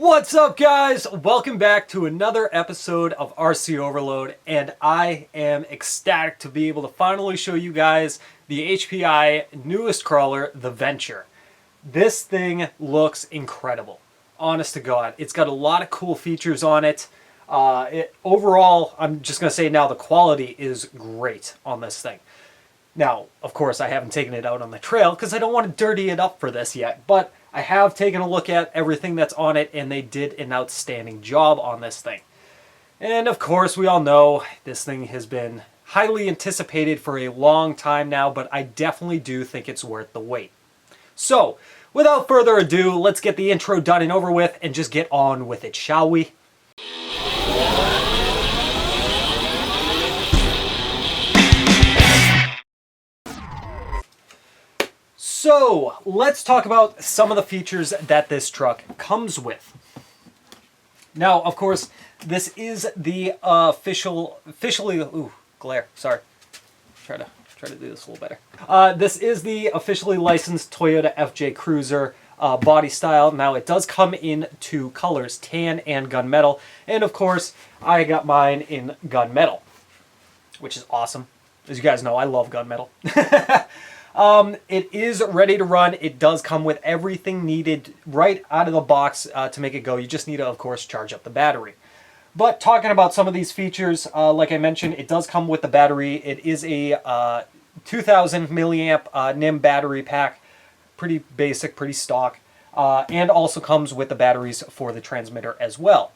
What's up, guys? Welcome back to another episode of RC Overload, and I am ecstatic to be able to finally show you guys the HPI newest crawler, the Venture. This thing looks incredible. Honest to God, it's got a lot of cool features on it. Overall, I'm just going to say now the quality is great on this thing. Now, of course, I haven't taken it out on the trail because I don't want to dirty it up for this yet, but I have taken a look at everything that's on it, and they did an outstanding job on this thing. And of course, we all know this thing has been highly anticipated for a long time now, but I definitely do think it's worth the wait. So, without further ado, let's get the intro done and over with and just get on with it, shall we? So, let's talk about some of the features that this truck comes with. Now, of course, this is the officially, glare, sorry. Try to do this a little better. This is the officially licensed Toyota FJ Cruiser body style. Now, it does come in two colors, tan and gunmetal. And of course, I got mine in gunmetal, which is awesome. As you guys know, I love gunmetal. It is ready to run. It does come with everything needed right out of the box to make it go. You just need to, of course, charge up the battery. But talking about some of these features, like I mentioned, it does come with the battery. It is a 2000 milliamp NIM battery pack. Pretty basic, pretty stock. And also comes with the batteries for the transmitter as well.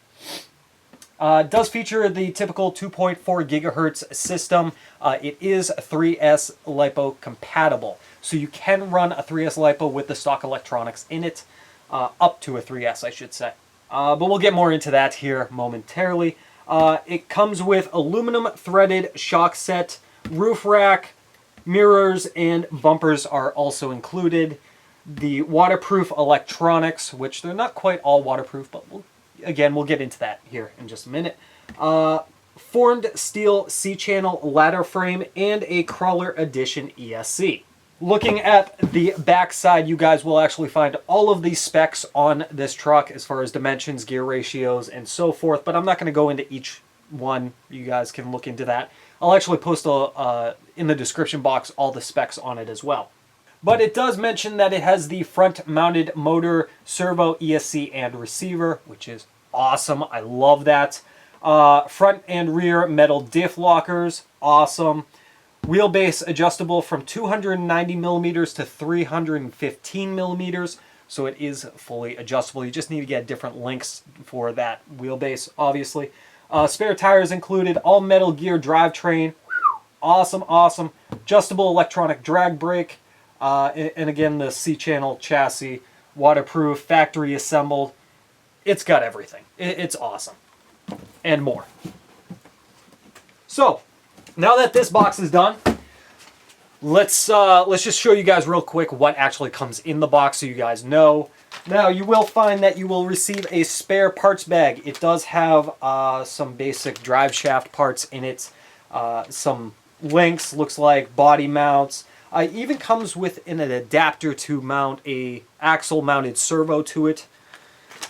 It does feature the typical 2.4 gigahertz system. It is 3S LiPo compatible. So you can run a 3S LiPo with the stock electronics in it. Up to a 3S, I should say. But we'll get more into that here momentarily. It comes with aluminum threaded shock set, roof rack, mirrors, and bumpers are also included. The waterproof electronics, which they're not quite all waterproof, but we'll get into that here in just a minute. Formed steel C-channel ladder frame and a crawler edition ESC. Looking at the back side, you guys will actually find all of these specs on this truck as far as dimensions, gear ratios, and so forth, but I'm not going to go into each one. You guys can look into that. I'll actually post in the description box all the specs on it as well. But it does mention that it has the front-mounted motor, servo, ESC, and receiver, which is awesome. I love that. Front and rear metal diff lockers, awesome. Wheelbase adjustable from 290 millimeters to 315 millimeters, so it is fully adjustable. You just need to get different links for that wheelbase, obviously. Spare tires included, all metal gear drivetrain, awesome, awesome. Adjustable electronic drag brake. And again, the C-channel chassis, waterproof, factory assembled. It's got everything. It's awesome. And more. So, now that this box is done, let's just show you guys real quick what actually comes in the box so you guys know. Now, you will find that you will receive a spare parts bag. It does have some basic drive shaft parts in it. Some links, looks like body mounts. It even comes with an adapter to mount a axle-mounted servo to it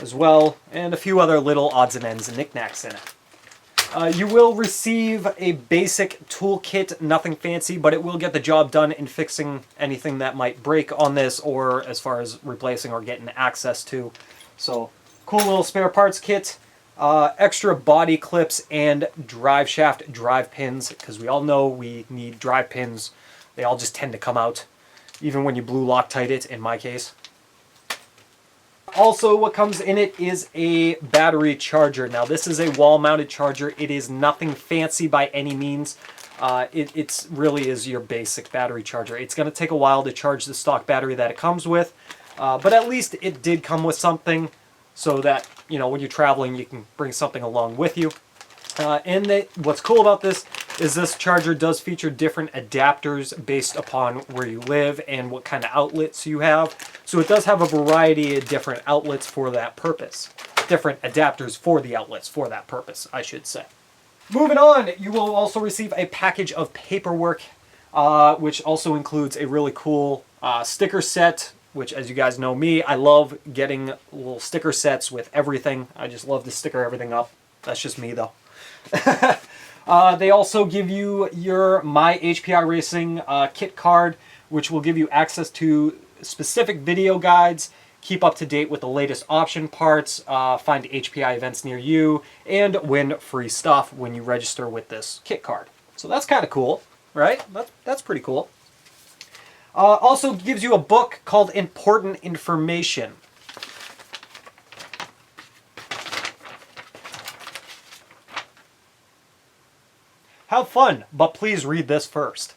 as well, and a few other little odds and ends and knickknacks in it. You will receive a basic toolkit, nothing fancy, but it will get the job done in fixing anything that might break on this, or as far as replacing or getting access to. So, cool little spare parts kit. Extra body clips and drive shaft drive pins, because we all know we need drive pins. They all just tend to come out, even when you blue Loctite it, in my case. Also, what comes in it is a battery charger. Now, this is a wall-mounted charger. It is nothing fancy by any means. It really is your basic battery charger. It's going to take a while to charge the stock battery that it comes with, but at least it did come with something so that, you know, when you're traveling, you can bring something along with you. What's cool about this is this charger does feature different adapters based upon where you live and what kind of outlets you have. So it does have a variety of different outlets for that purpose. Different adapters for the outlets for that purpose, I should say. Moving on, you will also receive a package of paperwork, which also includes a really cool sticker set, which, as you guys know me, I love getting little sticker sets with everything. I just love to sticker everything up. That's just me, though. They also give you your My HPI Racing kit card, which will give you access to specific video guides, keep up to date with the latest option parts, find HPI events near you, and win free stuff when you register with this kit card. So that's kind of cool, right? That's pretty cool. Also gives you a book called Important Information. Have fun, but please read this first.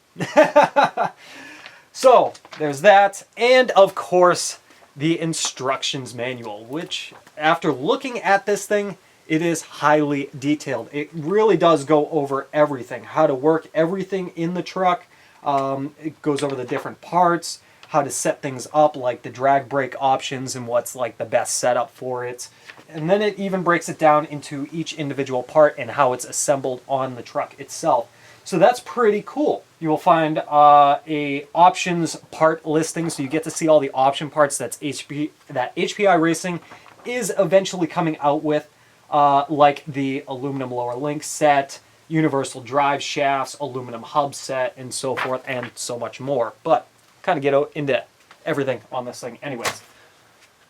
So, there's that, and of course, the instructions manual, which, after looking at this thing, it is highly detailed. It really does go over everything, how to work everything in the truck. It goes over the different parts, how to set things up, like the drag brake options and what's like the best setup for it. And then it even breaks it down into each individual part and how it's assembled on the truck itself. So that's pretty cool. You will find a options part listing, so you get to see all the option parts that HPI Racing is eventually coming out with, like the aluminum lower link set, universal drive shafts, aluminum hub set, and so forth, and so much more. But kind of get into everything on this thing anyways.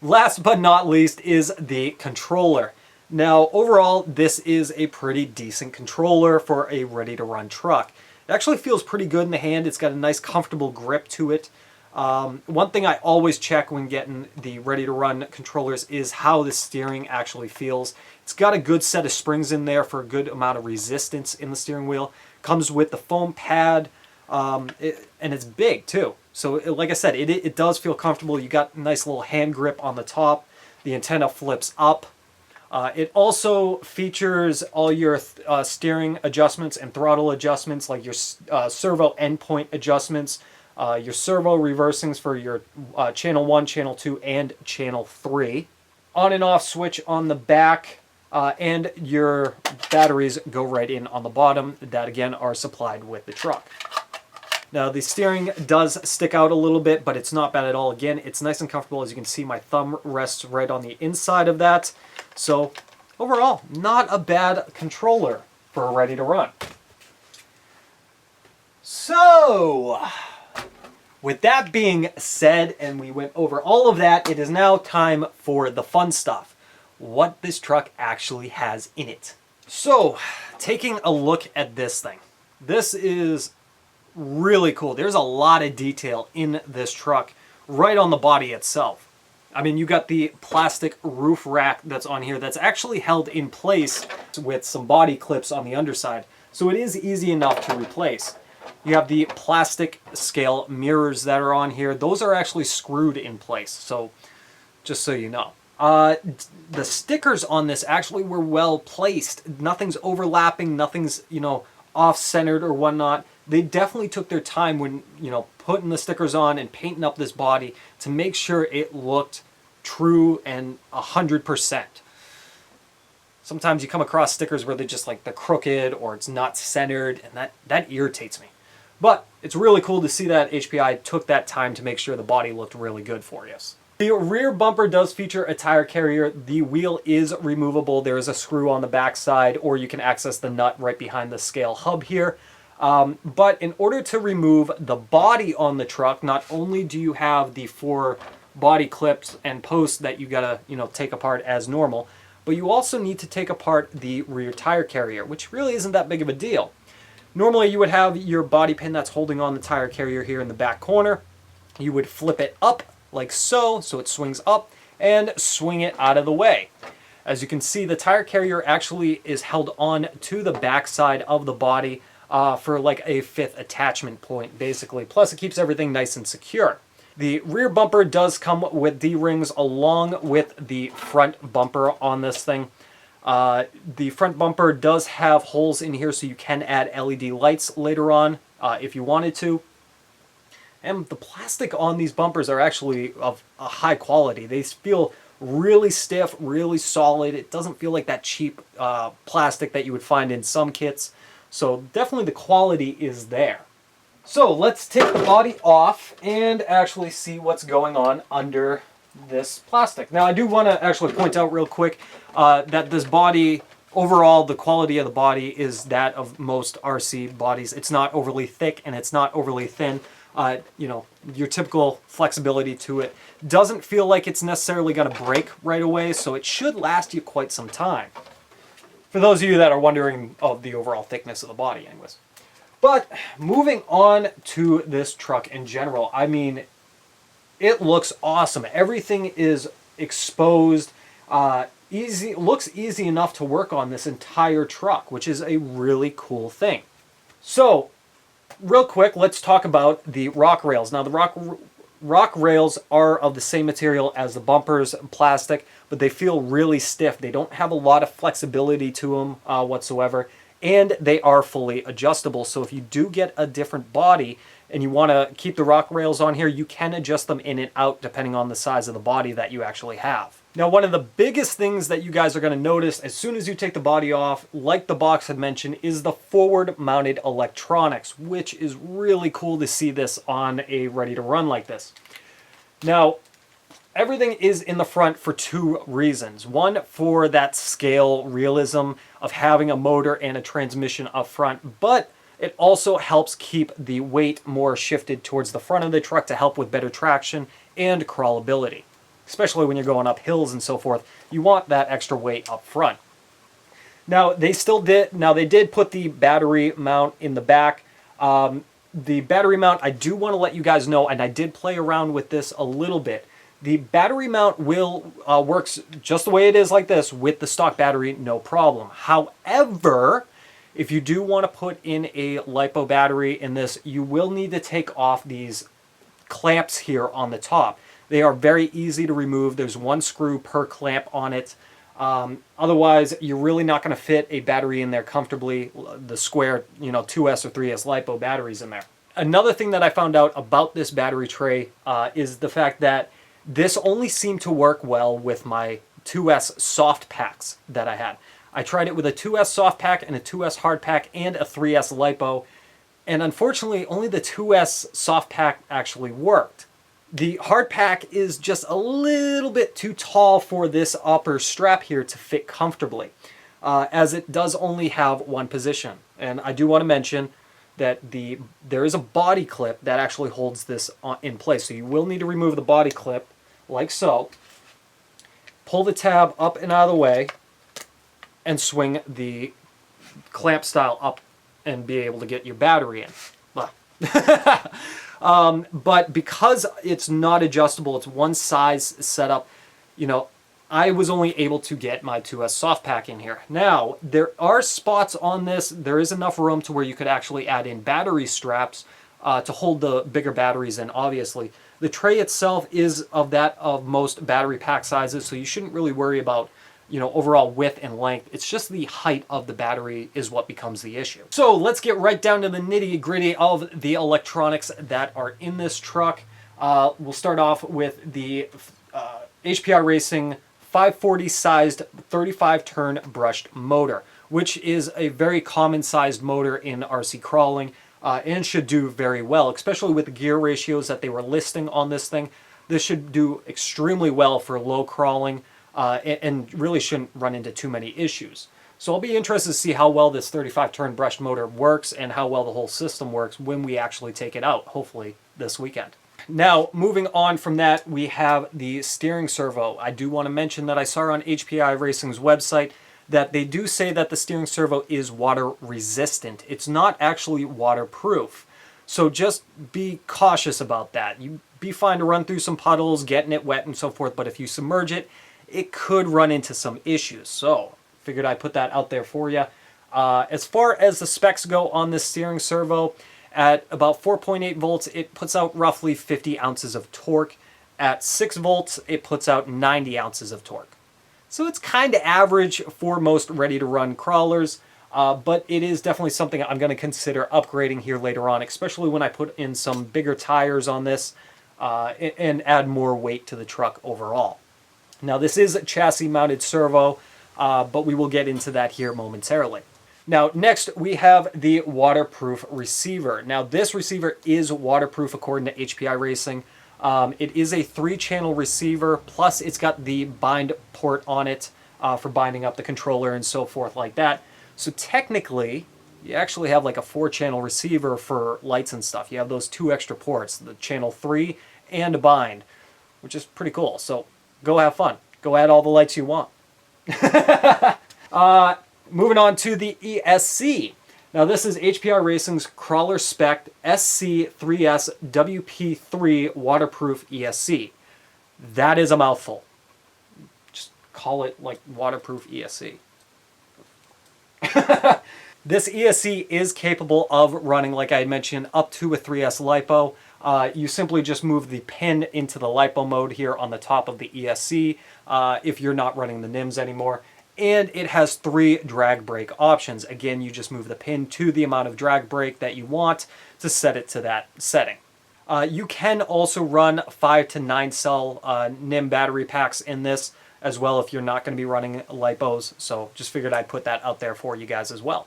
Last but not least is the controller. Now, overall, this is a pretty decent controller for a ready-to-run truck. It actually feels pretty good in the hand. It's got a nice, comfortable grip to it. One thing I always check when getting the ready-to-run controllers is how the steering actually feels. It's got a good set of springs in there for a good amount of resistance in the steering wheel. Comes with the foam pad, and it's big, too. So, like I said, it does feel comfortable. You got a nice little hand grip on the top. The antenna flips up. It also features all your steering adjustments and throttle adjustments, like your servo endpoint adjustments, your servo reversing for your channel 1, channel 2, and channel 3. On and off switch on the back, and your batteries go right in on the bottom that, again, are supplied with the truck. Now, the steering does stick out a little bit, but it's not bad at all. Again, it's nice and comfortable. As you can see, my thumb rests right on the inside of that. So, overall, not a bad controller for ready to run. So, with that being said, and we went over all of that, it is now time for the fun stuff. What this truck actually has in it. So, taking a look at this thing. This is really cool. There's a lot of detail in this truck right on the body itself. I mean, you got the plastic roof rack that's on here that's actually held in place with some body clips on the underside. So it is easy enough to replace. You have the plastic scale mirrors that are on here. Those are actually screwed in place. So just so you know. The stickers on this actually were well placed. Nothing's overlapping. Nothing's, off-centered or whatnot. They definitely took their time when, putting the stickers on and painting up this body to make sure it looked true and 100%. Sometimes you come across stickers where they're just like they're crooked or it's not centered, and that irritates me. But it's really cool to see that HPI took that time to make sure the body looked really good for us. The rear bumper does feature a tire carrier. The wheel is removable. There is a screw on the back side, or you can access the nut right behind the scale hub here. But in order to remove the body on the truck, not only do you have the 4 body clips and posts that you gotta, take apart as normal, but you also need to take apart the rear tire carrier, which really isn't that big of a deal. Normally you would have your body pin that's holding on the tire carrier here in the back corner. You would flip it up like so it swings up, and swing it out of the way. As you can see, the tire carrier actually is held on to the back side of the body for like a 5th attachment point, basically. Plus, it keeps everything nice and secure. The rear bumper does come with D-rings along with the front bumper on this thing. The front bumper does have holes in here, so you can add LED lights later on if you wanted to. And the plastic on these bumpers are actually of a high quality. They feel really stiff, really solid. It doesn't feel like that cheap plastic that you would find in some kits. So definitely the quality is there. So let's take the body off and actually see what's going on under this plastic. Now I do want to actually point out real quick that this body, overall the quality of the body is that of most RC bodies. It's not overly thick and it's not overly thin. You know, your typical flexibility to it. Doesn't feel like it's necessarily going to break right away, so it should last you quite some time. For those of you that are wondering of the overall thickness of the body anyways. But moving on to this truck in general, I mean, it looks awesome. Everything is exposed. Looks easy enough to work on this entire truck, which is a really cool thing. So, real quick, let's talk about the rock rails. Now, the rock rails are of the same material as the bumpers, plastic, but they feel really stiff. They don't have a lot of flexibility to them whatsoever. And they are fully adjustable. So if you do get a different body and you want to keep the rock rails on here, you can adjust them in and out depending on the size of the body that you actually have. Now, one of the biggest things that you guys are going to notice as soon as you take the body off, like the box had mentioned, is the forward mounted electronics, which is really cool to see this on a ready to run like this. Now, everything is in the front for two reasons. One, for that scale realism of having a motor and a transmission up front, but it also helps keep the weight more shifted towards the front of the truck to help with better traction and crawlability. Especially when you're going up hills and so forth, you want that extra weight up front. Now, they did put the battery mount in the back. The battery mount, I do want to let you guys know, and I did play around with this a little bit. The battery mount works just the way it is like this with the stock battery, no problem. However, if you do want to put in a LiPo battery in this, you will need to take off these clamps here on the top. They are very easy to remove. There's one screw per clamp on it. Otherwise, you're really not going to fit a battery in there comfortably, the square, 2S or 3S LiPo batteries in there. Another thing that I found out about this battery tray is the fact that this only seemed to work well with my 2S soft packs that I had. I tried it with a 2S soft pack and a 2S hard pack and a 3S LiPo, and unfortunately only the 2S soft pack actually worked. The hard pack is just a little bit too tall for this upper strap here to fit comfortably, as it does only have one position. And I do want to mention that there is a body clip that actually holds this in place. So you will need to remove the body clip like so, pull the tab up and out of the way, and swing the clamp style up and be able to get your battery in. But because it's not adjustable, it's one size setup, I was only able to get my 2S soft pack in here. Now, there are spots on this. There is enough room to where you could actually add in battery straps to hold the bigger batteries in, obviously. The tray itself is of most battery pack sizes, so you shouldn't really worry about overall width and length. It's just the height of the battery is what becomes the issue. So let's get right down to the nitty gritty of the electronics that are in this truck. We'll start off with the HPI Racing 540 sized 35 turn brushed motor, which is a very common sized motor in RC crawling and should do very well, especially with the gear ratios that they were listing on this thing. This should do extremely well for low crawling. And really shouldn't run into too many issues. So I'll be interested to see how well this 35 turn brushed motor works and how well the whole system works when we actually take it out, hopefully this weekend. Now, moving on from that, we have the steering servo. I do want to mention that I saw on HPI Racing's website that they do say that the steering servo is water resistant. It's not actually waterproof. So just be cautious about that. You'd be fine to run through some puddles, getting it wet and so forth, but if you submerge it, it could run into some issues. So figured I'd put that out there for you. As far as the specs go on this steering servo, at about 4.8 volts, it puts out roughly 50 ounces of torque. At 6 volts, it puts out 90 ounces of torque. So it's kind of average for most ready-to-run crawlers, but it is definitely something I'm going to consider upgrading here later on, especially when I put in some bigger tires on this and add more weight to the truck overall. Now, this is a chassis-mounted servo, but we will get into that here momentarily. Now, next we have the waterproof receiver. Now, this receiver is waterproof according to HPI Racing. It is a 3-channel receiver, plus it's got the bind port on it for binding up the controller and so forth like that. So technically, you actually have like a 4-channel receiver for lights and stuff. You have those 2 extra ports, the channel 3 and a bind, which is pretty cool. So go have fun. Go add all the lights you want. Moving on to the ESC. Now this is HPI Racing's Crawler Spec SC3S WP3 waterproof ESC. That is a mouthful. Just call it like waterproof ESC. This ESC is capable of running, like I had mentioned, up to a 3S LiPo. You simply just move the pin into the LiPo mode here on the top of the ESC if you're not running the NIMS anymore. And it has 3 drag brake options. Again, you just move the pin to the amount of drag brake that you want to set it to that setting. You can also run 5 to 9 cell NIM battery packs in this as well if you're not going to be running LiPos. So just figured I'd put that out there for you guys as well.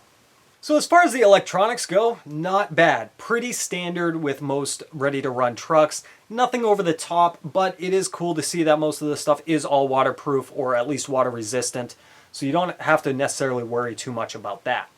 So as far as the electronics go, not bad. Pretty standard with most ready-to-run trucks. Nothing over the top, but it is cool to see that most of the stuff is all waterproof or at least water resistant. So you don't have to necessarily worry too much about that.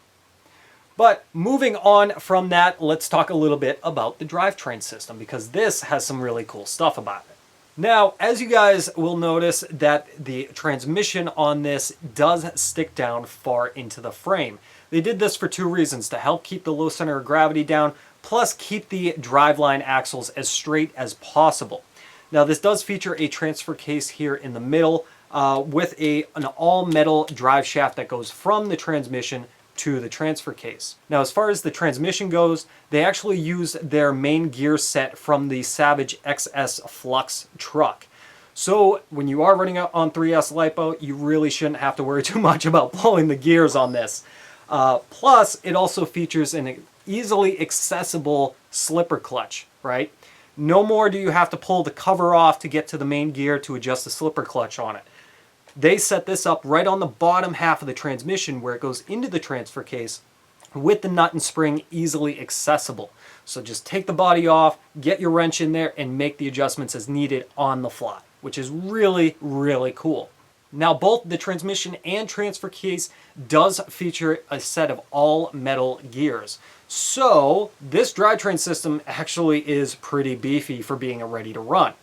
But moving on from that, let's talk a little bit about the drivetrain system because this has some really cool stuff about it. Now, as you guys will notice that the transmission on this does stick down far into the frame. They did this for 2 reasons, to help keep the low center of gravity down, plus keep the driveline axles as straight as possible. Now, this does feature a transfer case here in the middle with an all-metal drive shaft that goes from the transmission to the transfer case. Now, as far as the transmission goes, they actually use their main gear set from the Savage XS Flux truck. So when you are running on 3S LiPo, you really shouldn't have to worry too much about blowing the gears on this. Plus, it also features an easily accessible slipper clutch, right? No more do you have to pull the cover off to get to the main gear to adjust the slipper clutch on it. They set this up right on the bottom half of the transmission where it goes into the transfer case with the nut and spring easily accessible. So just take the body off, get your wrench in there, and make the adjustments as needed on the fly, which is really, really cool. Now, both the transmission and transfer case does feature a set of all metal gears. So this drivetrain system actually is pretty beefy for being a ready to run.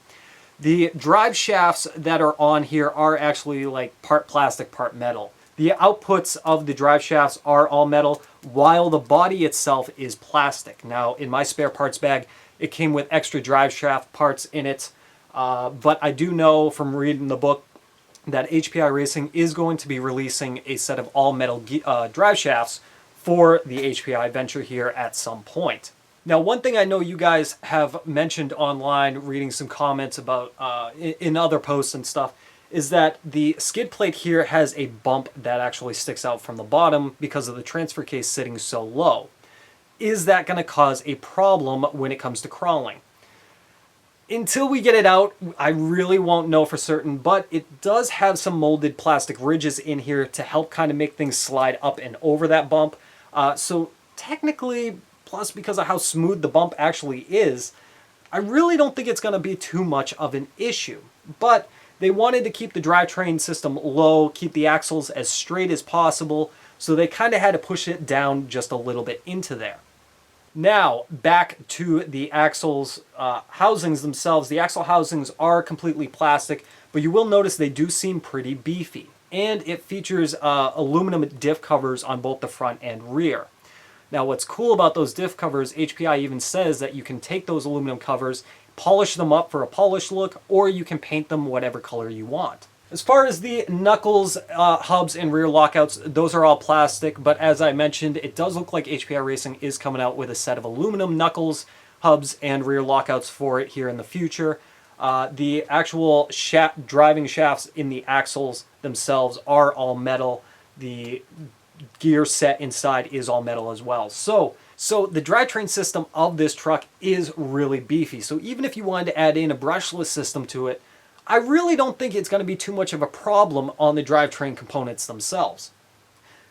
The drive shafts that are on here are actually like part plastic, part metal. The outputs of the drive shafts are all metal, while the body itself is plastic. Now, in my spare parts bag, it came with extra drive shaft parts in it, but I do know from reading the book that HPI Racing is going to be releasing a set of all metal drive shafts for the HPI Venture here at some point. Now, one thing I know you guys have mentioned online, reading some comments about in other posts and stuff, is that the skid plate here has a bump that actually sticks out from the bottom because of the transfer case sitting so low. Is that going to cause a problem when it comes to crawling? Until we get it out, I really won't know for certain, but it does have some molded plastic ridges in here to help kind of make things slide up and over that bump. So technically, plus because of how smooth the bump actually is, I really don't think it's going to be too much of an issue. But they wanted to keep the drivetrain system low, keep the axles as straight as possible, so they kind of had to push it down just a little bit into there. Now, back to the axles housings themselves. The axle housings are completely plastic, but you will notice they do seem pretty beefy. And it features aluminum diff covers on both the front and rear. Now, what's cool about those diff covers, HPI even says that you can take those aluminum covers, polish them up for a polished look, or you can paint them whatever color you want. As far as the knuckles, hubs, and rear lockouts, those are all plastic, but as I mentioned, it does look like HPI Racing is coming out with a set of aluminum knuckles, hubs, and rear lockouts for it here in the future. The actual driving shafts in the axles themselves are all metal. The gear set inside is all metal as well. So the drivetrain system of this truck is really beefy. So even if you wanted to add in a brushless system to it, I really don't think it's going to be too much of a problem on the drivetrain components themselves.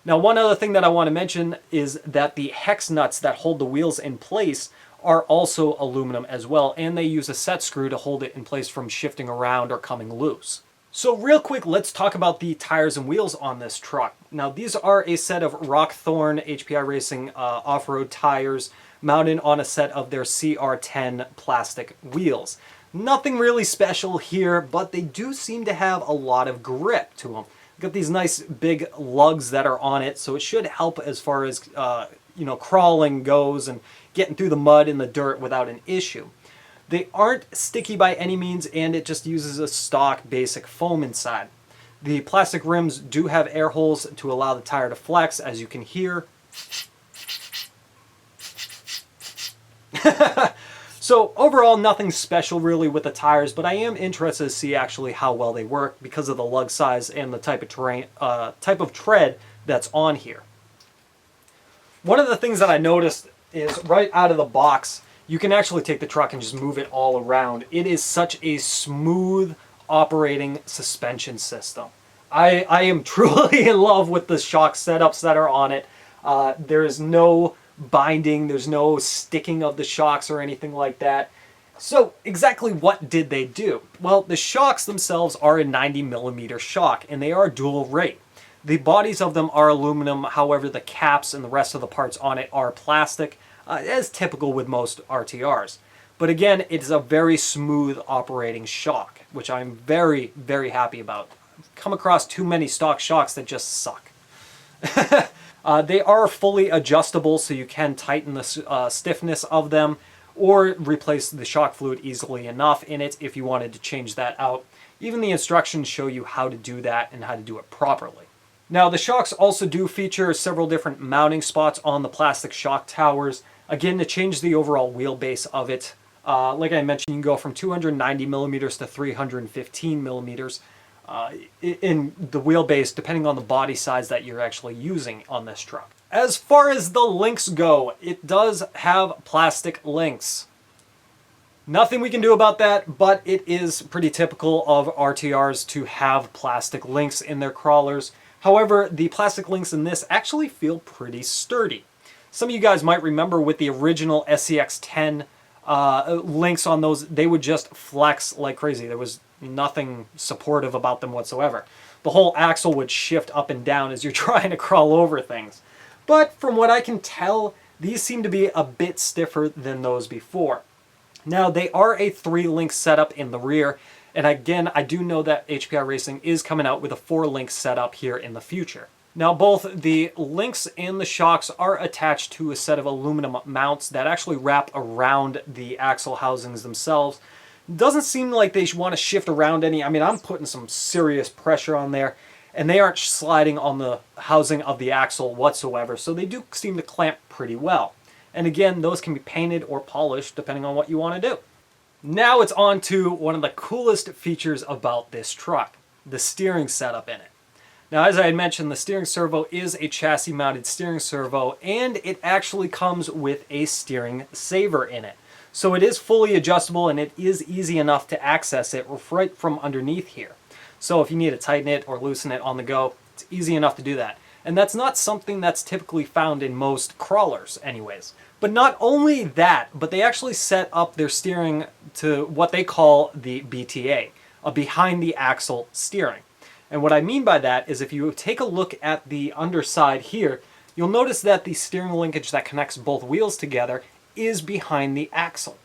Now, one other thing that I want to mention is that the hex nuts that hold the wheels in place are also aluminum as well, and they use a set screw to hold it in place from shifting around or coming loose. So real quick, let's talk about the tires and wheels on this truck. Now, these are a set of Rockthorn HPI Racing off-road tires mounted on a set of their CR10 plastic wheels. Nothing really special here, but they do seem to have a lot of grip to them. Got these nice big lugs that are on it, so it should help as far as crawling goes and getting through the mud and the dirt without an issue. They aren't sticky by any means, and it just uses a stock basic foam inside. The plastic rims do have air holes to allow the tire to flex, as you can hear. So overall, nothing special really with the tires, but I am interested to see actually how well they work because of the lug size and the type of tread that's on here. One of the things that I noticed is right out of the box, you can actually take the truck and just move it all around. It is such a smooth operating suspension system. I am truly in love with the shock setups that are on it. There is no binding, there's no sticking of the shocks or anything like that. So exactly what did they do? Well, the shocks themselves are a 90mm shock, and they are dual rate. The bodies of them are aluminum, however the caps and the rest of the parts on it are plastic, as typical with most RTRs. But again, it is a very smooth operating shock, which I'm very, very happy about. I've come across too many stock shocks that just suck. They are fully adjustable, so you can tighten the stiffness of them or replace the shock fluid easily enough in it if you wanted to change that out. Even the instructions show you how to do that and how to do it properly. Now, the shocks also do feature several different mounting spots on the plastic shock towers, again to change the overall wheelbase of it. Like I mentioned, you can go from 290mm to 315mm. In the wheelbase, depending on the body size that you're actually using on this truck. As far as the links go, it does have plastic links. Nothing we can do about that, but it is pretty typical of RTRs to have plastic links in their crawlers. However, the plastic links in this actually feel pretty sturdy. Some of you guys might remember with the original SCX-10 links on those, they would just flex like crazy. There was nothing supportive about them whatsoever. The whole axle would shift up and down as you're trying to crawl over things. But from what I can tell, these seem to be a bit stiffer than those before. Now, they are a 3-link setup in the rear, and again, I do know that HPI Racing is coming out with a 4-link setup here in the future. Now, both the links and the shocks are attached to a set of aluminum mounts that actually wrap around the axle housings themselves. Doesn't seem like they want to shift around any. I mean, I'm putting some serious pressure on there, and they aren't sliding on the housing of the axle whatsoever, so they do seem to clamp pretty well. And again, those can be painted or polished depending on what you want to do. Now it's on to one of the coolest features about this truck, the steering setup in it. Now, as I had mentioned, the steering servo is a chassis-mounted steering servo, and it actually comes with a steering saver in it. So it is fully adjustable, and it is easy enough to access it right from underneath here. So if you need to tighten it or loosen it on the go, it's easy enough to do that. And that's not something that's typically found in most crawlers anyways. But not only that, but they actually set up their steering to what they call the BTA, a behind the axle steering. And what I mean by that is if you take a look at the underside here, you'll notice that the steering linkage that connects both wheels together is behind the axle.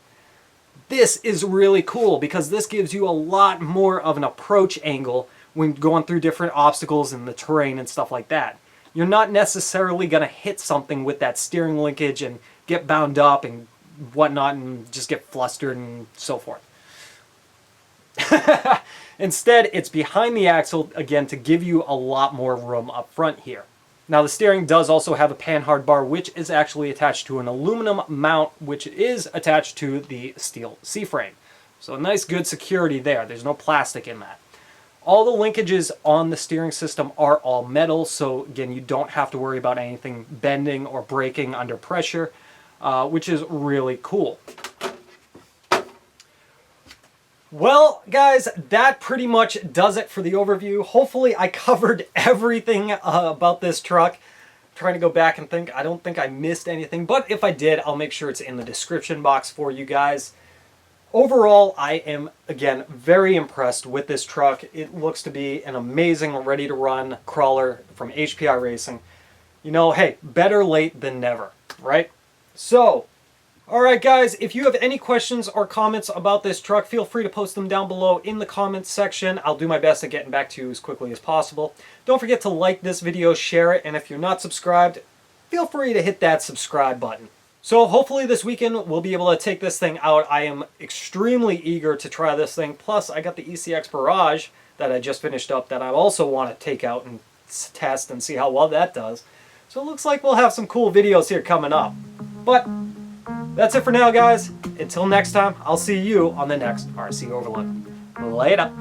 This is really cool because this gives you a lot more of an approach angle when going through different obstacles in the terrain and stuff like that. You're not necessarily going to hit something with that steering linkage and get bound up and whatnot and just get flustered and so forth. Instead, it's behind the axle, again, to give you a lot more room up front here. Now, the steering does also have a panhard bar, which is actually attached to an aluminum mount, which is attached to the steel C-frame. So nice, good security there. There's no plastic in that. All the linkages on the steering system are all metal, so again, you don't have to worry about anything bending or breaking under pressure, which is really cool. Well, guys, that pretty much does it for the overview. Hopefully I covered everything about this truck. trying to go back and think. I don't think I missed anything, but if I did, I'll make sure it's in the description box for you guys. Overall, I am, again, very impressed with this truck. It looks to be an amazing, ready-to-run crawler from HPI Racing. You know, hey, better late than never, right? So, alright guys, if you have any questions or comments about this truck, feel free to post them down below in the comments section. I'll do my best at getting back to you as quickly as possible. Don't forget to like this video, share it, and if you're not subscribed, feel free to hit that subscribe button. So hopefully this weekend we'll be able to take this thing out. I am extremely eager to try this thing. Plus I got the ECX Barrage that I just finished up that I also want to take out and test and see how well that does. So it looks like we'll have some cool videos here coming up. But that's it for now, guys. Until next time, I'll see you on the next RC Overlook. Later.